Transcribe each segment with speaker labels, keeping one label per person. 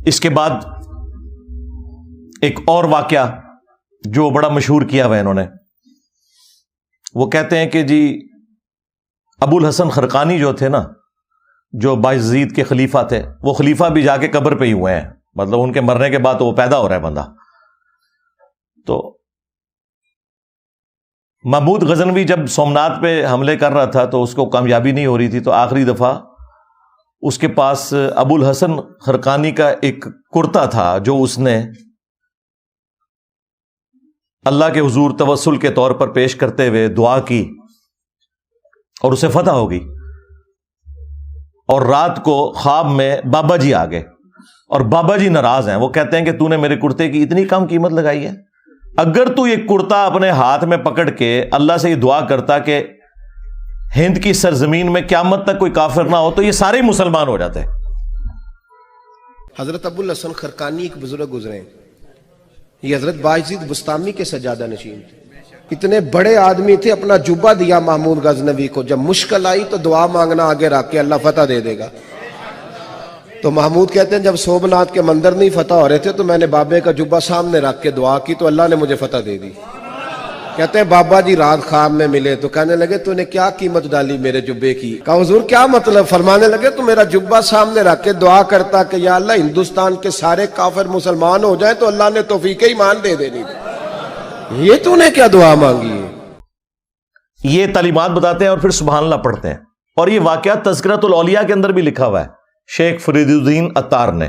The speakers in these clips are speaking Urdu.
Speaker 1: اس کے بعد ایک اور واقعہ جو بڑا مشہور کیا ہوا ہے انہوں نے، وہ کہتے ہیں کہ جی ابو الحسن خرقانی جو تھے نا، جو بایزید کے خلیفہ تھے، وہ خلیفہ بھی جا کے قبر پہ ہی ہوئے ہیں، مطلب ان کے مرنے کے بعد تو وہ پیدا ہو رہا ہے بندہ. تو محمود غزنوی جب سومنات پہ حملے کر رہا تھا تو اس کو کامیابی نہیں ہو رہی تھی، تو آخری دفعہ اس کے پاس ابو الحسن خرقانی کا ایک کرتا تھا جو اس نے اللہ کے حضور توسل کے طور پر پیش کرتے ہوئے دعا کی اور اسے فتح ہو گئی. اور رات کو خواب میں بابا جی آ گئے اور بابا جی ناراض ہیں. وہ کہتے ہیں کہ تو نے میرے کرتے کی اتنی کم قیمت لگائی ہے، اگر تو یہ کرتا اپنے ہاتھ میں پکڑ کے اللہ سے یہ دعا کرتا کہ ہند کی سرزمین میں قیامت تک کوئی کافر نہ ہو تو یہ سارے مسلمان ہو جاتے.
Speaker 2: حضرت ابو الحسن خرقانی ایک بزرگ گزرے، یہ حضرت بایزید بستامی کے سجادہ نشین تھے. اتنے بڑے آدمی تھے، اپنا جبہ دیا محمود غزنوی کو، جب مشکل آئی تو دعا مانگنا آگے رکھ کے اللہ فتح دے دے گا. تو محمود کہتے ہیں جب سومنات کے مندر نہیں فتح ہو رہے تھے تو میں نے بابے کا جبہ سامنے رکھ کے دعا کی تو اللہ نے مجھے فتح دے دی. کہتے ہیں بابا جی رات خواب میں ملے تو کہنے لگے تو نے کیا قیمت ڈالی میرے جبے کی؟ کہا حضور کیا مطلب؟ فرمانے لگے تو میرا جبہ سامنے رکھ کے دعا کرتا کہ یا اللہ ہندوستان کے سارے کافر مسلمان ہو جائیں تو اللہ نے توفیق ایمان دے دینی. یہ تو نے کیا دعا مانگی ہے؟
Speaker 1: یہ تعلیمات بتاتے ہیں اور پھر سبحان اللہ پڑھتے ہیں. اور یہ واقعہ تذکرۃ الاولیاء کے اندر بھی لکھا ہوا ہے شیخ فرید الدین عطار نے.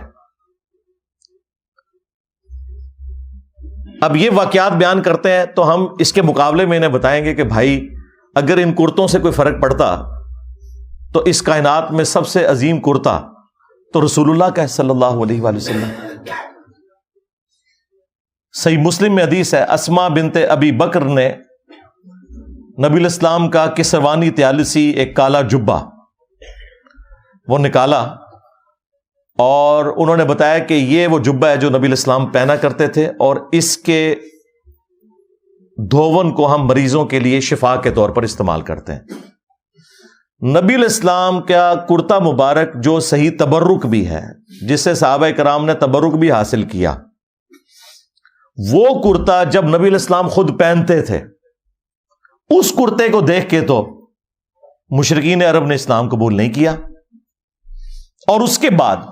Speaker 1: اب یہ واقعات بیان کرتے ہیں تو ہم اس کے مقابلے میں انہیں بتائیں گے کہ بھائی اگر ان کرتوں سے کوئی فرق پڑتا تو اس کائنات میں سب سے عظیم کرتا تو رسول اللہ کا ہے صلی اللہ علیہ وآلہ وسلم. صحیح مسلم میں حدیث ہے، اسما بنت ابی بکر نے نبی الاسلام کا کسروانی طیالسی ایک کالا جبہ وہ نکالا اور انہوں نے بتایا کہ یہ وہ جبہ ہے جو نبی الاسلام پہنا کرتے تھے اور اس کے دھون کو ہم مریضوں کے لیے شفا کے طور پر استعمال کرتے ہیں. نبی الاسلام کا کرتا مبارک جو صحیح تبرک بھی ہے، جس سے صحابہ کرام نے تبرک بھی حاصل کیا، وہ کرتا جب نبی الاسلام خود پہنتے تھے، اس کرتے کو دیکھ کے تو مشرکین عرب نے اسلام قبول نہیں کیا. اور اس کے بعد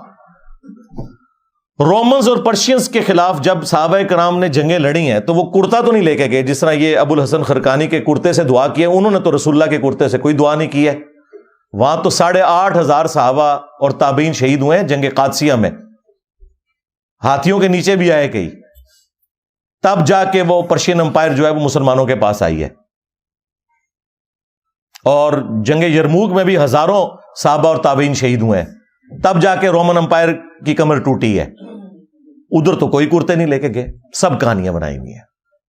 Speaker 1: رومنز اور پرشینز کے خلاف جب صحابہ کرام نے جنگیں لڑی ہیں تو وہ کرتا تو نہیں لے کے گئے، جس طرح یہ ابو الحسن خرقانی کے کرتے سے دعا کی ہے، انہوں نے تو رسول اللہ کے کرتے سے کوئی دعا نہیں کی ہے. وہاں تو 8,500 صحابہ اور تابعین شہید ہوئے ہیں جنگ قادسیہ میں، ہاتھیوں کے نیچے بھی آئے کئی، تب جا کے وہ پرشین امپائر جو ہے وہ مسلمانوں کے پاس آئی ہے. اور جنگ یرموک میں بھی ہزاروں صحابہ اور تابعین شہید ہوئے ہیں، تب جا کے رومن امپائر کی کمر ٹوٹی ہے. ادھر تو کوئی کرتے نہیں لے کے گئے، سب کہانیاں بنائی ہوئی ہیں.